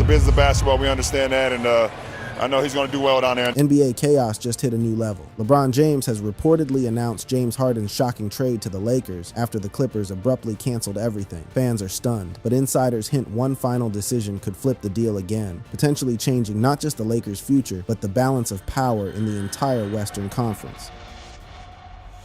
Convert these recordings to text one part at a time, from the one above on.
the business of basketball. We understand that, and I know he's going to do well down there. NBA chaos just hit a new level. LeBron James has reportedly announced James Harden's shocking trade to the Lakers after the Clippers abruptly canceled everything. Fans are stunned, but insiders hint one final decision could flip the deal again, potentially changing not just the Lakers' future, but the balance of power in the entire Western Conference.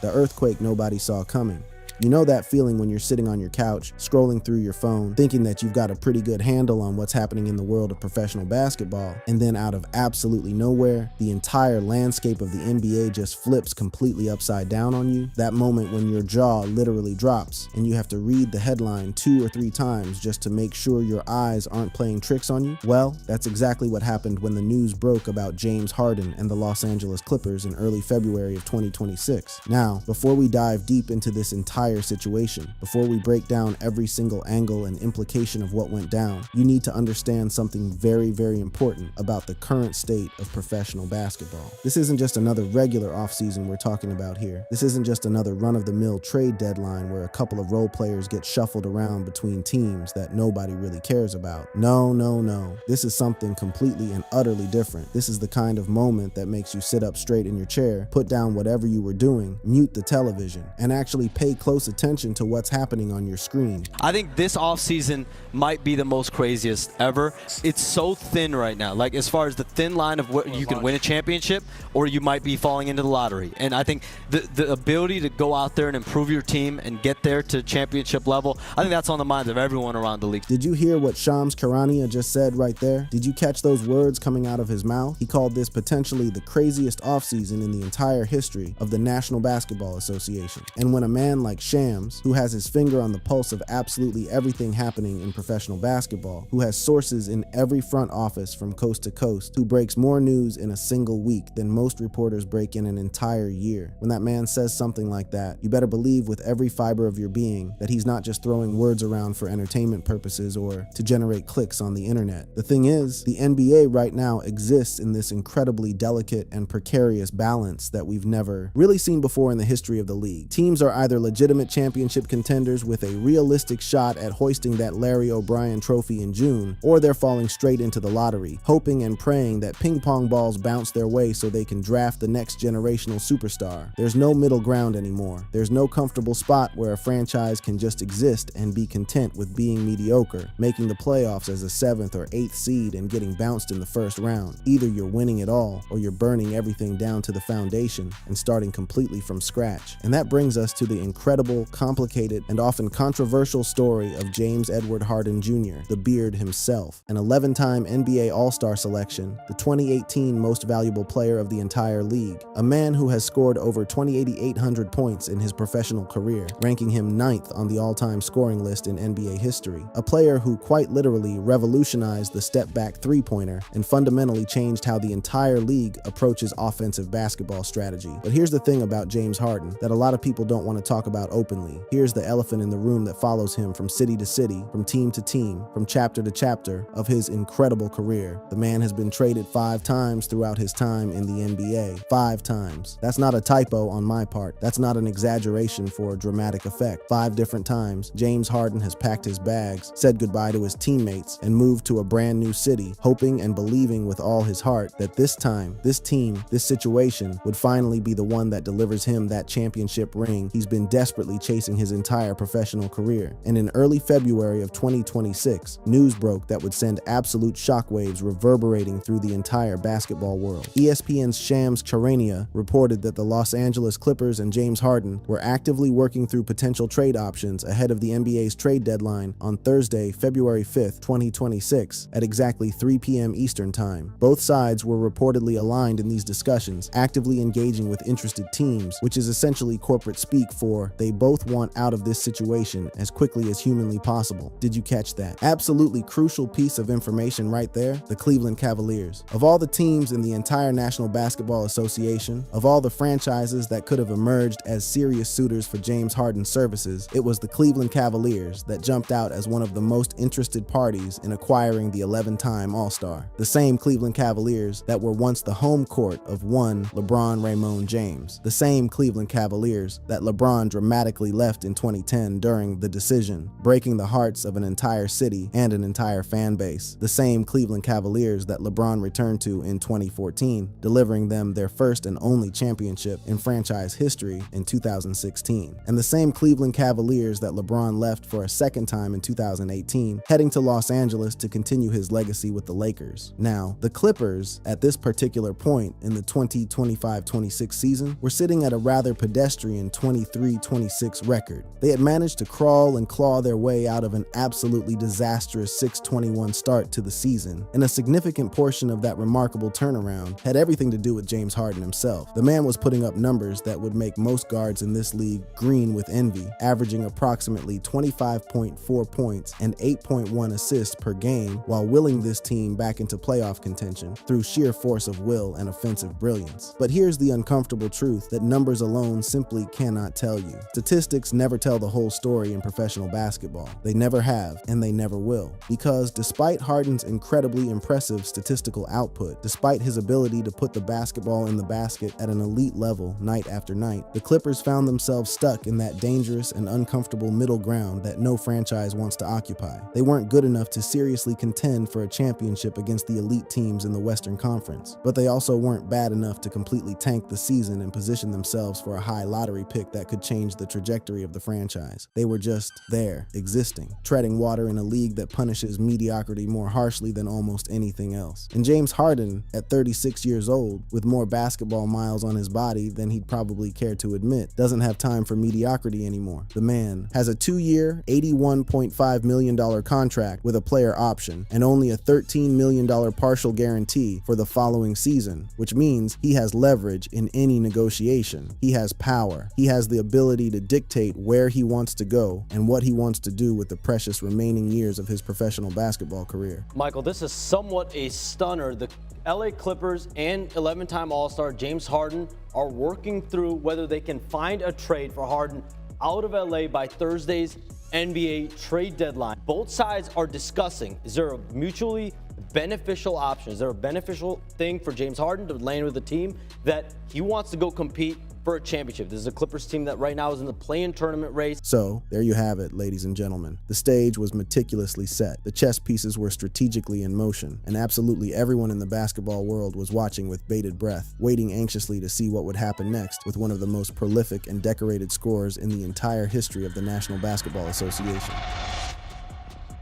The earthquake nobody saw coming. You know that feeling when you're sitting on your couch, scrolling through your phone, thinking that you've got a pretty good handle on what's happening in the world of professional basketball, and then out of absolutely nowhere, the entire landscape of the NBA just flips completely upside down on you? That moment when your jaw literally drops, and you have to read the headline 2 or 3 times just to make sure your eyes aren't playing tricks on you? Well, that's exactly what happened when the news broke about James Harden and the Los Angeles Clippers in early February of 2026. Now, before we dive deep into this entire situation, before we break down every single angle and implication of what went down, you need to understand something very, very important about the current state of professional basketball. This isn't just another regular offseason we're talking about here. This isn't just another run-of-the-mill trade deadline where a couple of role players get shuffled around between teams that nobody really cares about. No, no, no. This is something completely and utterly different. This is the kind of moment that makes you sit up straight in your chair, put down whatever you were doing, mute the television, and actually pay close attention to what's happening on your screen. I think this offseason might be the most craziest ever. It's so thin right now, like as far as the thin line of what you can win a championship or you might be falling into the lottery. And I think the ability to go out there and improve your team and get there to championship level, I think that's on the minds of everyone around the league. Did you hear what Shams Charania just said right there? Did you catch those words coming out of his mouth? He called this potentially the craziest offseason in the entire history of the National Basketball Association. And when a man like Shams, who has his finger on the pulse of absolutely everything happening in professional basketball, who has sources in every front office from coast to coast, who breaks more news in a single week than most reporters break in an entire year. When that man says something like that, you better believe with every fiber of your being that he's not just throwing words around for entertainment purposes or to generate clicks on the internet. The thing is, the NBA right now exists in this incredibly delicate and precarious balance that we've never really seen before in the history of the league. Teams are either legitimate championship contenders with a realistic shot at hoisting that Larry O'Brien trophy in June, or they're falling straight into the lottery, hoping and praying that ping pong balls bounce their way so they can draft the next generational superstar. There's no middle ground anymore. There's no comfortable spot where a franchise can just exist and be content with being mediocre, making the playoffs as a 7th or 8th seed and getting bounced in the first round. Either you're winning it all, or you're burning everything down to the foundation and starting completely from scratch. And that brings us to the incredible, complicated, and often controversial story of James Edward Harden Jr., the Beard himself, an 11-time NBA All-Star selection, the 2018 most valuable player of the entire league, a man who has scored over 2,800 points in his professional career, ranking him 9th on the all-time scoring list in NBA history, a player who quite literally revolutionized the step-back three-pointer and fundamentally changed how the entire league approaches offensive basketball strategy. But here's the thing about James Harden that a lot of people don't want to talk about openly. Here's the elephant in the room that follows him from city to city, from team to team, from chapter to chapter of his incredible career. The man has been traded 5 times throughout his time in the NBA. 5 times. That's not a typo on my part. That's not an exaggeration for a dramatic effect. 5 different times, James Harden has packed his bags, said goodbye to his teammates, and moved to a brand new city, hoping and believing with all his heart that this time, this team, this situation would finally be the one that delivers him that championship ring he's been desperately chasing his entire professional career. And in early February of 2026, news broke that would send absolute shockwaves reverberating through the entire basketball world. ESPN's Shams Charania reported that the Los Angeles Clippers and James Harden were actively working through potential trade options ahead of the NBA's trade deadline on Thursday, February 5th, 2026, at exactly 3 p.m. Eastern Time. Both sides were reportedly aligned in these discussions, actively engaging with interested teams, which is essentially corporate speak for they both want out of this situation as quickly as humanly possible. Did you catch that? Absolutely crucial piece of information right there. The Cleveland Cavaliers. Of all the teams in the entire National Basketball Association, of all the franchises that could have emerged as serious suitors for James Harden's services, it was the Cleveland Cavaliers that jumped out as one of the most interested parties in acquiring the 11-time All-Star. The same Cleveland Cavaliers that were once the home court of one LeBron Raymond James. The same Cleveland Cavaliers that LeBron dramatically dramatically left in 2010 during The Decision, breaking the hearts of an entire city and an entire fan base. The same Cleveland Cavaliers that LeBron returned to in 2014, delivering them their first and only championship in franchise history in 2016. And the same Cleveland Cavaliers that LeBron left for a second time in 2018, heading to Los Angeles to continue his legacy with the Lakers. Now, the Clippers, at this particular point in the 2025-26 season, were sitting at a rather pedestrian 23-26 record. They had managed to crawl and claw their way out of an absolutely disastrous 6-21 start to the season, and a significant portion of that remarkable turnaround had everything to do with James Harden himself. The man was putting up numbers that would make most guards in this league green with envy, averaging approximately 25.4 points and 8.1 assists per game, while willing this team back into playoff contention through sheer force of will and offensive brilliance. But here's the uncomfortable truth that numbers alone simply cannot tell you. Statistics never tell the whole story in professional basketball. They never have, and they never will. Because despite Harden's incredibly impressive statistical output, despite his ability to put the basketball in the basket at an elite level night after night, the Clippers found themselves stuck in that dangerous and uncomfortable middle ground that no franchise wants to occupy. They weren't good enough to seriously contend for a championship against the elite teams in the Western Conference, but they also weren't bad enough to completely tank the season and position themselves for a high lottery pick that could change the trajectory of the franchise. They were just there, existing, treading water in a league that punishes mediocrity more harshly than almost anything else. And James Harden, at 36 years old, with more basketball miles on his body than he'd probably care to admit, doesn't have time for mediocrity anymore. The man has a 2-year, $81.5 million contract with a player option and only a $13 million partial guarantee for the following season, which means he has leverage in any negotiation. He has power. He has the ability to dictate where he wants to go and what he wants to do with the precious remaining years of his professional basketball career. Michael, this is somewhat a stunner. The LA Clippers and 11-time All-Star James Harden are working through whether they can find a trade for Harden out of LA by Thursday's NBA trade deadline. Both sides are discussing, is there a mutually beneficial option? Is there a beneficial thing for James Harden to land with a team that he wants to go compete for a championship? This is a Clippers team that right now is in the play-in tournament race. So, there you have it, ladies and gentlemen. The stage was meticulously set. The chess pieces were strategically in motion, and absolutely everyone in the basketball world was watching with bated breath, waiting anxiously to see what would happen next with one of the most prolific and decorated scorers in the entire history of the National Basketball Association.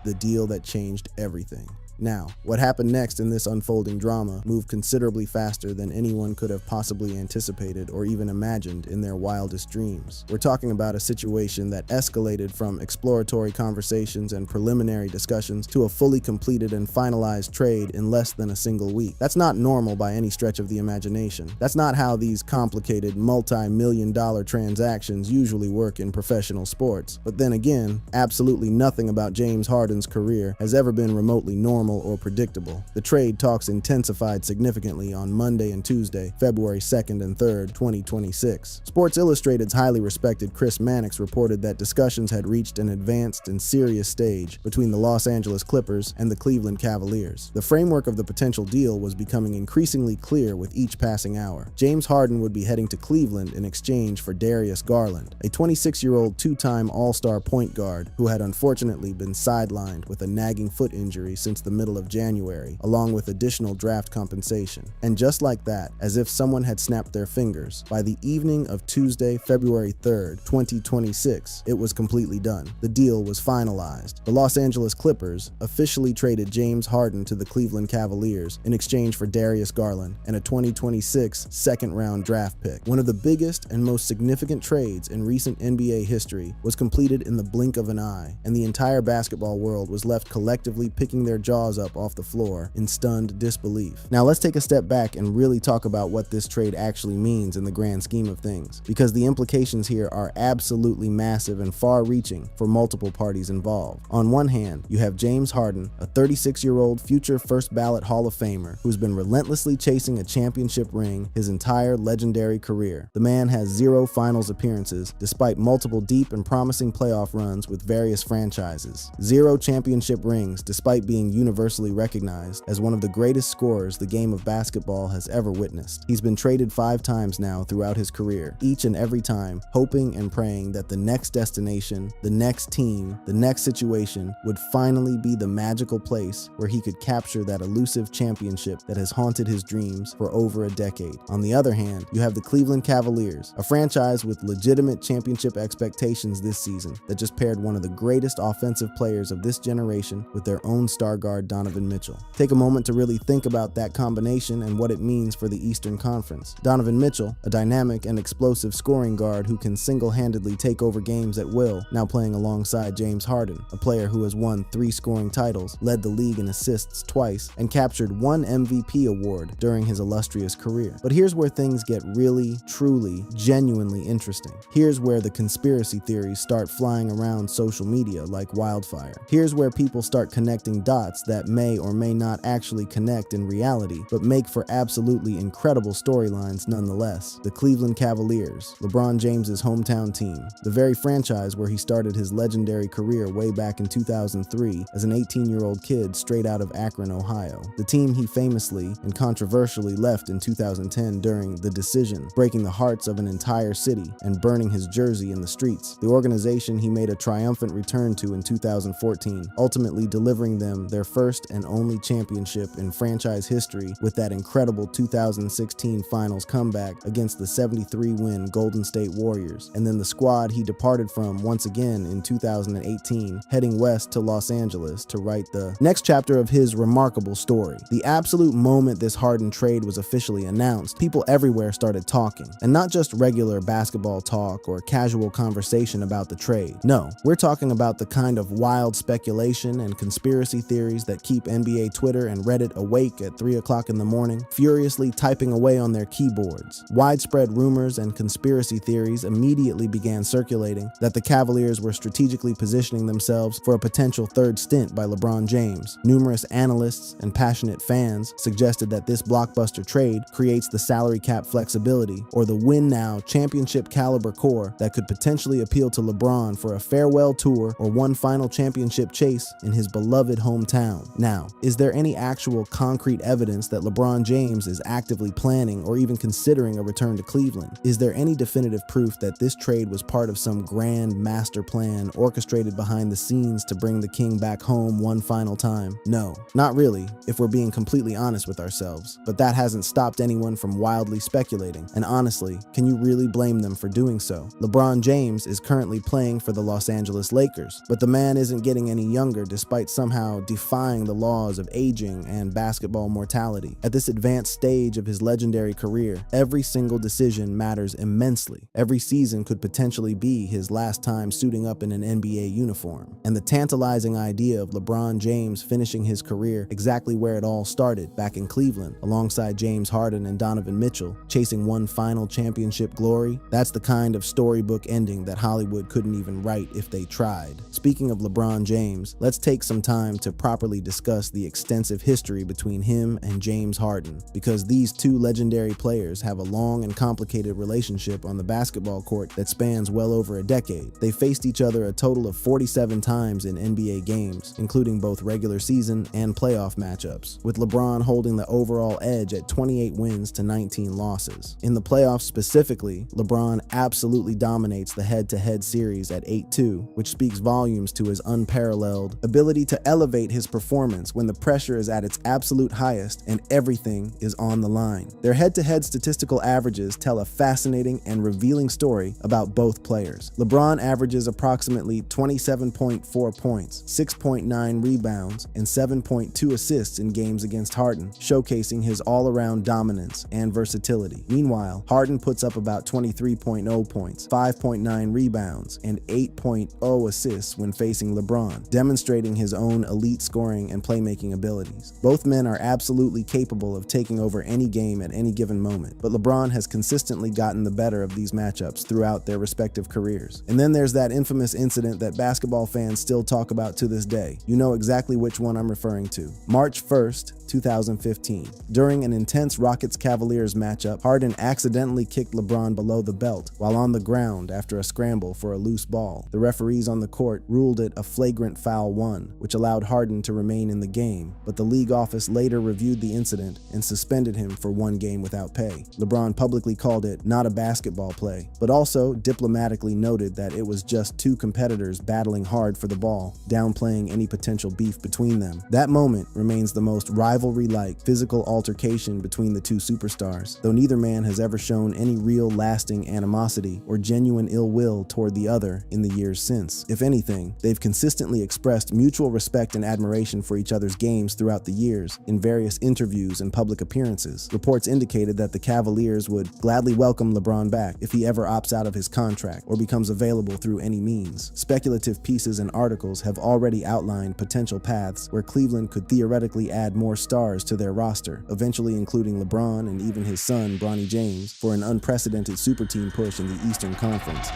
The deal that changed everything. Now, what happened next in this unfolding drama moved considerably faster than anyone could have possibly anticipated or even imagined in their wildest dreams. We're talking about a situation that escalated from exploratory conversations and preliminary discussions to a fully completed and finalized trade in less than a single week. That's not normal by any stretch of the imagination. That's not how these complicated multi-million-dollar transactions usually work in professional sports. But then again, absolutely nothing about James Harden's career has ever been remotely normal or predictable. The trade talks intensified significantly on Monday and Tuesday, February 2nd and 3rd, 2026. Sports Illustrated's highly respected Chris Mannix reported that discussions had reached an advanced and serious stage between the Los Angeles Clippers and the Cleveland Cavaliers. The framework of the potential deal was becoming increasingly clear with each passing hour. James Harden would be heading to Cleveland in exchange for Darius Garland, a 26-year-old two-time All-Star point guard who had unfortunately been sidelined with a nagging foot injury since the middle of January, along with additional draft compensation. And just like that, as if someone had snapped their fingers, by the evening of Tuesday, February 3rd, 2026, it was completely done. The deal was finalized. The Los Angeles Clippers officially traded James Harden to the Cleveland Cavaliers in exchange for Darius Garland and a 2026 second-round draft pick. One of the biggest and most significant trades in recent NBA history was completed in the blink of an eye, and the entire basketball world was left collectively picking their jaws up off the floor in stunned disbelief. Now let's take a step back and really talk about what this trade actually means in the grand scheme of things, because the implications here are absolutely massive and far-reaching for multiple parties involved. On one hand, you have James Harden, a 36-year-old future first-ballot Hall of Famer who's been relentlessly chasing a championship ring his entire legendary career. The man has 0 finals appearances, despite multiple deep and promising playoff runs with various franchises. 0 championship rings, despite being universally universally recognized as one of the greatest scorers the game of basketball has ever witnessed. He's been traded 5 times now throughout his career, each and every time hoping and praying that the next destination, the next team, the next situation would finally be the magical place where he could capture that elusive championship that has haunted his dreams for over a decade. On the other hand, you have the Cleveland Cavaliers, a franchise with legitimate championship expectations this season that just paired one of the greatest offensive players of this generation with their own star guard Donovan Mitchell. Take a moment to really think about that combination and what it means for the Eastern Conference. Donovan Mitchell, a dynamic and explosive scoring guard who can single-handedly take over games at will, now playing alongside James Harden, a player who has won 3 scoring titles, led the league in assists twice, and captured 1 MVP award during his illustrious career. But here's where things get really, truly, genuinely interesting. Here's where the conspiracy theories start flying around social media like wildfire. Here's where people start connecting dots that may or may not actually connect in reality, but make for absolutely incredible storylines nonetheless. The Cleveland Cavaliers, LeBron James's hometown team, the very franchise where he started his legendary career way back in 2003 as an 18-year-old kid straight out of Akron, Ohio. The team he famously and controversially left in 2010 during The Decision, breaking the hearts of an entire city and burning his jersey in the streets. The organization he made a triumphant return to in 2014, ultimately delivering them their first and only championship in franchise history with that incredible 2016 finals comeback against the 73-win Golden State Warriors, and then the squad he departed from once again in 2018, heading west to Los Angeles to write the next chapter of his remarkable story. The absolute moment this Harden trade was officially announced, people everywhere started talking, and not just regular basketball talk or casual conversation about the trade. No, we're talking about the kind of wild speculation and conspiracy theories that keep NBA Twitter and Reddit awake at 3 o'clock in the morning, furiously typing away on their keyboards. Widespread rumors and conspiracy theories immediately began circulating that the Cavaliers were strategically positioning themselves for a potential third stint by LeBron James. Numerous analysts and passionate fans suggested that this blockbuster trade creates the salary cap flexibility or the win-now championship caliber core that could potentially appeal to LeBron for a farewell tour or one final championship chase in his beloved hometown. Now, is there any actual concrete evidence that LeBron James is actively planning or even considering a return to Cleveland? Is there any definitive proof that this trade was part of some grand master plan orchestrated behind the scenes to bring the king back home one final time? No, not really, if we're being completely honest with ourselves. But that hasn't stopped anyone from wildly speculating, and honestly, can you really blame them for doing so? LeBron James is currently playing for the Los Angeles Lakers, but the man isn't getting any younger despite somehow defying the laws of aging and basketball mortality. At this advanced stage of his legendary career, every single decision matters immensely. Every season could potentially be his last time suiting up in an NBA uniform. And the tantalizing idea of LeBron James finishing his career exactly where it all started, back in Cleveland, alongside James Harden and Donovan Mitchell, chasing one final championship glory, that's the kind of storybook ending that Hollywood couldn't even write if they tried. Speaking of LeBron James, let's take some time to properly discuss the extensive history between him and James Harden, because these two legendary players have a long and complicated relationship on the basketball court that spans well over a decade. They faced each other a total of 47 times in NBA games, including both regular season and playoff matchups, with LeBron holding the overall edge at 28 wins to 19 losses. In the playoffs specifically, LeBron absolutely dominates the head-to-head series at 8-2, which speaks volumes to his unparalleled ability to elevate his performance when the pressure is at its absolute highest and everything is on the line. Their head-to-head statistical averages tell a fascinating and revealing story about both players. LeBron averages approximately 27.4 points, 6.9 rebounds, and 7.2 assists in games against Harden, showcasing his all-around dominance and versatility. Meanwhile, Harden puts up about 23.0 points, 5.9 rebounds, and 8.0 assists when facing LeBron, demonstrating his own elite scoring and playmaking abilities. Both men are absolutely capable of taking over any game at any given moment, but LeBron has consistently gotten the better of these matchups throughout their respective careers. And then there's that infamous incident that basketball fans still talk about to this day. You know exactly which one I'm referring to. March 1st, 2015. During an intense Rockets-Cavaliers matchup, Harden accidentally kicked LeBron below the belt while on the ground after a scramble for a loose ball. The referees on the court ruled it a flagrant foul 1, which allowed Harden to remain in the game, but the league office later reviewed the incident and suspended him for 1 game without pay. LeBron publicly called it not a basketball play, but also diplomatically noted that it was just 2 competitors battling hard for the ball, downplaying any potential beef between them. That moment remains the most rivalry-like physical altercation between the 2 superstars, though neither man has ever shown any real lasting animosity or genuine ill will toward the other in the years since. If anything, they've consistently expressed mutual respect and admiration for each other's games throughout the years in various interviews and public appearances. Reports indicated that the Cavaliers would gladly welcome LeBron back if he ever opts out of his contract or becomes available through any means. Speculative pieces and articles have already outlined potential paths where Cleveland could theoretically add more stars to their roster, eventually including LeBron and even his son, Bronny James, for an unprecedented super team push in the Eastern Conference.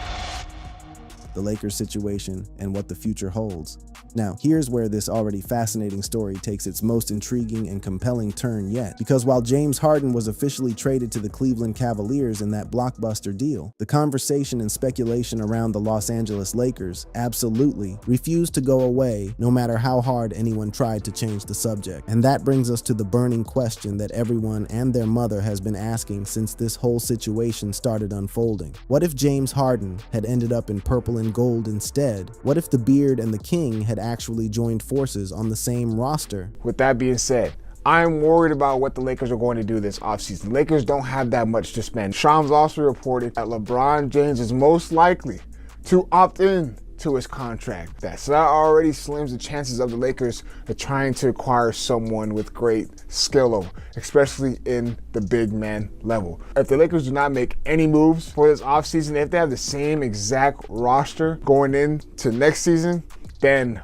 The Lakers situation and what the future holds. Now, here's where this already fascinating story takes its most intriguing and compelling turn yet, because while James Harden was officially traded to the Cleveland Cavaliers in that blockbuster deal, the conversation and speculation around the Los Angeles Lakers absolutely refused to go away no matter how hard anyone tried to change the subject. And that brings us to the burning question that everyone and their mother has been asking since this whole situation started unfolding. What if James Harden had ended up in purple and gold instead? What if the Beard and the King had actually joined forces on the same roster? With that being said, I'm worried about what the Lakers are going to do this offseason. Lakers don't have that much to spend. Shams also reported that LeBron James is most likely to opt in to his contract. So that already slims the chances of the Lakers trying to acquire someone with great skill, especially in the big man level. If the Lakers do not make any moves for this offseason, if they have the same exact roster going into next season, then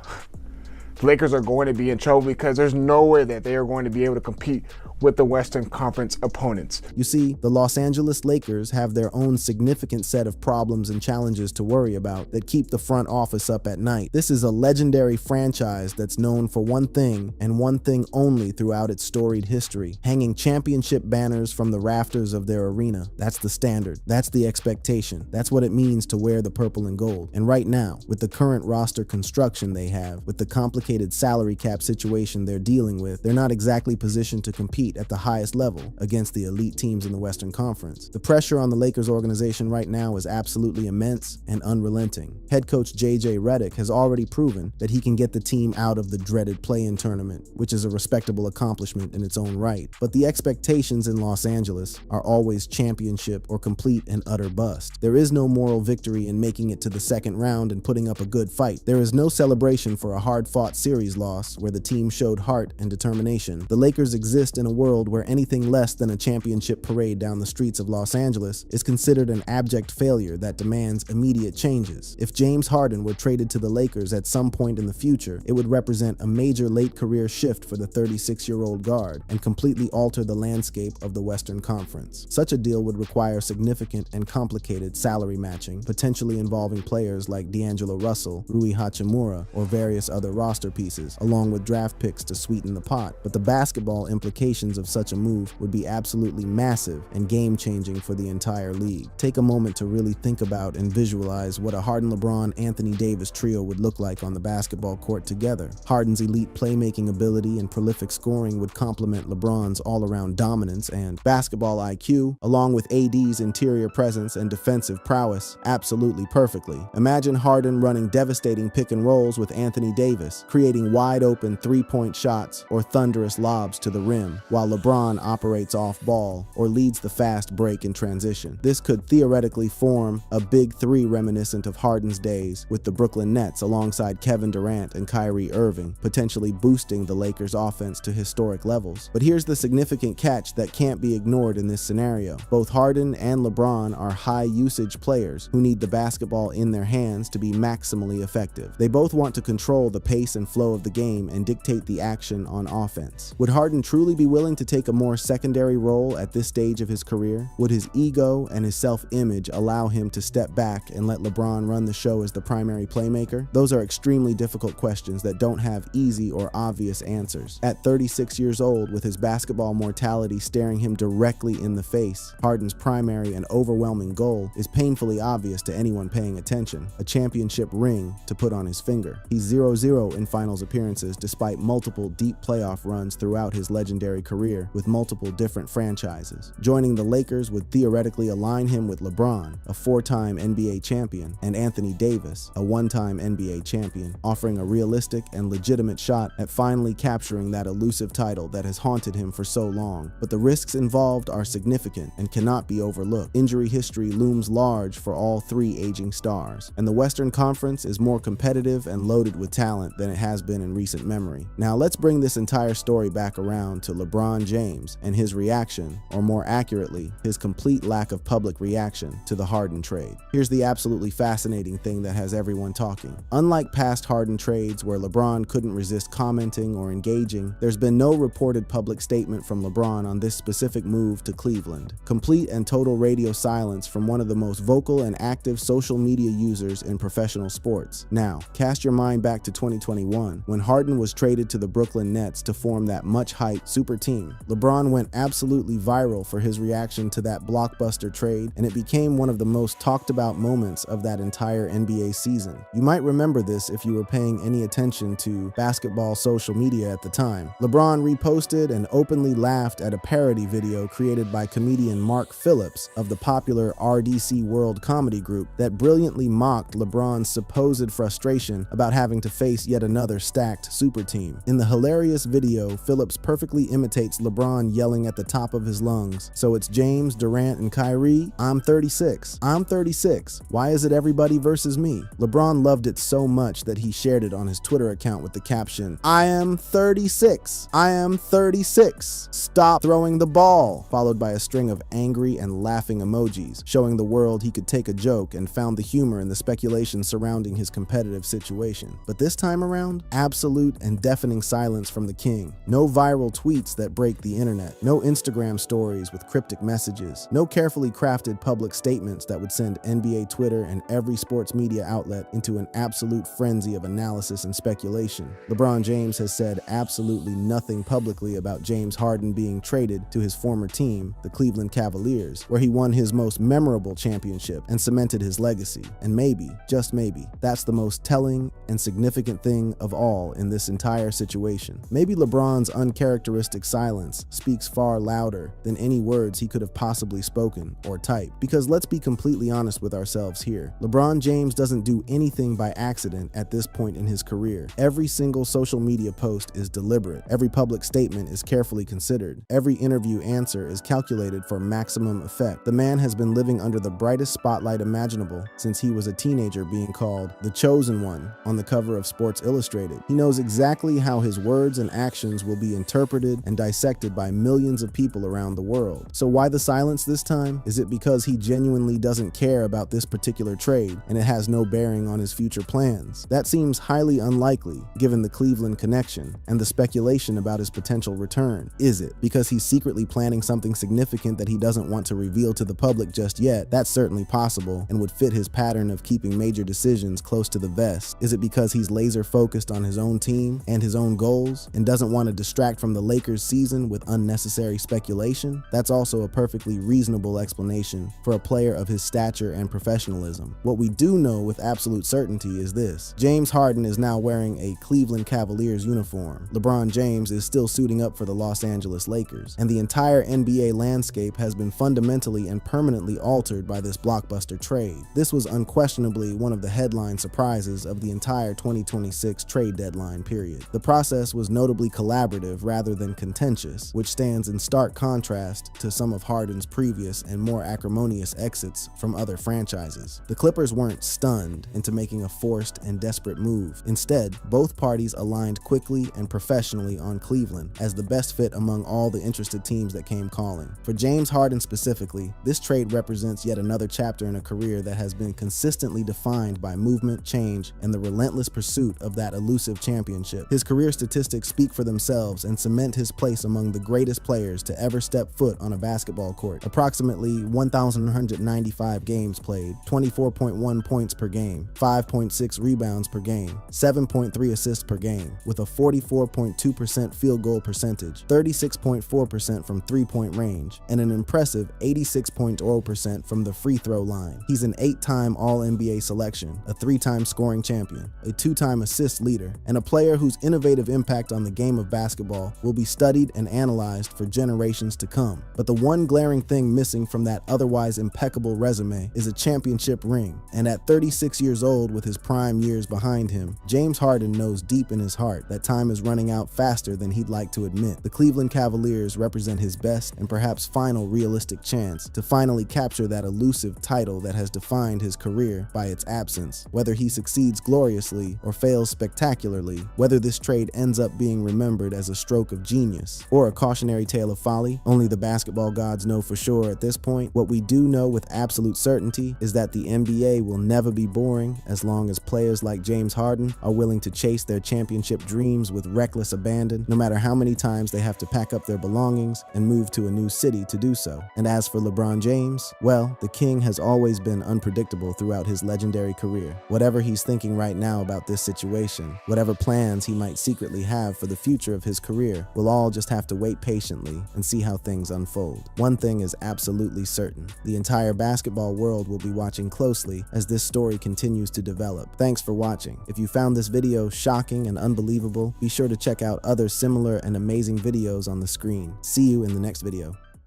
the Lakers are going to be in trouble because there's no way that they are going to be able to compete with the Western Conference opponents. You see, the Los Angeles Lakers have their own significant set of problems and challenges to worry about that keep the front office up at night. This is a legendary franchise that's known for one thing and one thing only throughout its storied history: hanging championship banners from the rafters of their arena. That's the standard. That's the expectation. That's what it means to wear the purple and gold. And right now, with the current roster construction they have, with the complicated salary cap situation they're dealing with, they're not exactly positioned to compete at the highest level against the elite teams in the Western Conference. The pressure on the Lakers organization right now is absolutely immense and unrelenting. Head coach JJ Redick has already proven that he can get the team out of the dreaded play-in tournament, which is a respectable accomplishment in its own right. But the expectations in Los Angeles are always championship or complete and utter bust. There is no moral victory in making it to the second round and putting up a good fight. There is no celebration for a hard-fought series loss where the team showed heart and determination. The Lakers exist in a world where anything less than a championship parade down the streets of Los Angeles is considered an abject failure that demands immediate changes. If James Harden were traded to the Lakers at some point in the future, it would represent a major late career shift for the 36-year-old guard and completely alter the landscape of the Western Conference. Such a deal would require significant and complicated salary matching, potentially involving players like D'Angelo Russell, Rui Hachimura, or various other roster pieces, along with draft picks to sweeten the pot. But the basketball implications of such a move would be absolutely massive and game-changing for the entire league. Take a moment to really think about and visualize what a Harden, LeBron, Anthony Davis trio would look like on the basketball court together. Harden's elite playmaking ability and prolific scoring would complement LeBron's all-around dominance and basketball IQ, along with AD's interior presence and defensive prowess, absolutely perfectly. Imagine Harden running devastating pick and rolls with Anthony Davis, creating wide-open three-point shots or thunderous lobs to the rim, while LeBron operates off ball or leads the fast break in transition. This could theoretically form a big three reminiscent of Harden's days with the Brooklyn Nets alongside Kevin Durant and Kyrie Irving, potentially boosting the Lakers' offense to historic levels. But here's the significant catch that can't be ignored in this scenario. Both Harden and LeBron are high-usage players who need the basketball in their hands to be maximally effective. They both want to control the pace and flow of the game and dictate the action on offense. Would Harden truly be willing willing to take a more secondary role at this stage of his career? Would his ego and his self-image allow him to step back and let LeBron run the show as the primary playmaker? Those are extremely difficult questions that don't have easy or obvious answers. At 36 years old, with his basketball mortality staring him directly in the face, Harden's primary and overwhelming goal is painfully obvious to anyone paying attention: a championship ring to put on his finger. He's 0-0 in finals appearances despite multiple deep playoff runs throughout his legendary career with multiple different franchises. Joining the Lakers would theoretically align him with LeBron, a 4-time NBA champion, and Anthony Davis, a 1-time NBA champion, offering a realistic and legitimate shot at finally capturing that elusive title that has haunted him for so long. But the risks involved are significant and cannot be overlooked. Injury history looms large for all three aging stars, and the Western Conference is more competitive and loaded with talent than it has been in recent memory. Now let's bring this entire story back around to LeBron James and his reaction, or more accurately, his complete lack of public reaction to the Harden trade. Here's the absolutely fascinating thing that has everyone talking. Unlike past Harden trades where LeBron couldn't resist commenting or engaging, there's been no reported public statement from LeBron on this specific move to Cleveland. Complete and total radio silence from one of the most vocal and active social media users in professional sports. Now, cast your mind back to 2021, when Harden was traded to the Brooklyn Nets to form that much-hyped super team. LeBron went absolutely viral for his reaction to that blockbuster trade, and it became one of the most talked about moments of that entire NBA season. You might remember this if you were paying any attention to basketball social media at the time. LeBron reposted and openly laughed at a parody video created by comedian Mark Phillips of the popular RDC World comedy group that brilliantly mocked LeBron's supposed frustration about having to face yet another stacked super team. In the hilarious video, Phillips perfectly imitates LeBron yelling at the top of his lungs, "So it's James, Durant, and Kyrie? I'm 36. I'm 36. Why is it everybody versus me?" LeBron loved it so much that he shared it on his Twitter account with the caption, "I am 36. I am 36. Stop throwing the ball," followed by a string of angry and laughing emojis, showing the world he could take a joke and found the humor in the speculation surrounding his competitive situation. But this time around, absolute and deafening silence from the king. No viral tweets that break the internet. No Instagram stories with cryptic messages. No carefully crafted public statements that would send NBA Twitter and every sports media outlet into an absolute frenzy of analysis and speculation. LeBron James has said absolutely nothing publicly about James Harden being traded to his former team, the Cleveland Cavaliers, where he won his most memorable championship and cemented his legacy. And maybe, just maybe, that's the most telling and significant thing of all in this entire situation. Maybe LeBron's uncharacteristic silence speaks far louder than any words he could have possibly spoken or typed. Because let's be completely honest with ourselves here. LeBron James doesn't do anything by accident at this point in his career. Every single social media post is deliberate. Every public statement is carefully considered. Every interview answer is calculated for maximum effect. The man has been living under the brightest spotlight imaginable since he was a teenager, being called the chosen one on the cover of Sports Illustrated. He knows exactly how his words and actions will be interpreted and dissected by millions of people around the world. So why the silence this time? Is it because he genuinely doesn't care about this particular trade and it has no bearing on his future plans? That seems highly unlikely given the Cleveland connection and the speculation about his potential return. Is it because he's secretly planning something significant that he doesn't want to reveal to the public just yet? That's certainly possible and would fit his pattern of keeping major decisions close to the vest. Is it because he's laser focused on his own team and his own goals and doesn't want to distract from the Lakers season with unnecessary speculation? That's also a perfectly reasonable explanation for a player of his stature and professionalism. What we do know with absolute certainty is this: James Harden is now wearing a Cleveland Cavaliers uniform. LeBron James is still suiting up for the Los Angeles Lakers, and the entire NBA landscape has been fundamentally and permanently altered by this blockbuster trade. This was unquestionably one of the headline surprises of the entire 2026 trade deadline period. The process was notably collaborative rather than contentious, which stands in stark contrast to some of Harden's previous and more acrimonious exits from other franchises. The Clippers weren't stunned into making a forced and desperate move. Instead, both parties aligned quickly and professionally on Cleveland as the best fit among all the interested teams that came calling. For James Harden specifically, this trade represents yet another chapter in a career that has been consistently defined by movement, change, and the relentless pursuit of that elusive championship. His career statistics speak for themselves and cement his place place among the greatest players to ever step foot on a basketball court. Approximately 1,195 games played, 24.1 points per game, 5.6 rebounds per game, 7.3 assists per game, with a 44.2% field goal percentage, 36.4% from three-point range, and an impressive 86.0% from the free throw line. He's an 8-time All-NBA selection, a 3-time scoring champion, a 2-time assist leader, and a player whose innovative impact on the game of basketball will be studied and analyzed for generations to come. But the one glaring thing missing from that otherwise impeccable resume is a championship ring. And at 36 years old, with his prime years behind him, James Harden knows deep in his heart that time is running out faster than he'd like to admit. The Cleveland Cavaliers represent his best and perhaps final realistic chance to finally capture that elusive title that has defined his career by its absence. Whether he succeeds gloriously or fails spectacularly, whether this trade ends up being remembered as a stroke of genius or a cautionary tale of folly, only the basketball gods know for sure at this point. What we do know with absolute certainty is that the NBA will never be boring as long as players like James Harden are willing to chase their championship dreams with reckless abandon, no matter how many times they have to pack up their belongings and move to a new city to do so. And as for LeBron James, well, the king has always been unpredictable throughout his legendary career. Whatever he's thinking right now about this situation, whatever plans he might secretly have for the future of his career, we'll all just have to wait patiently and see how things unfold. One thing is absolutely certain: the entire basketball world will be watching closely as this story continues to develop. Thanks for watching. If you found this video shocking and unbelievable, be sure to check out other similar and amazing videos on the screen. See you in the next video.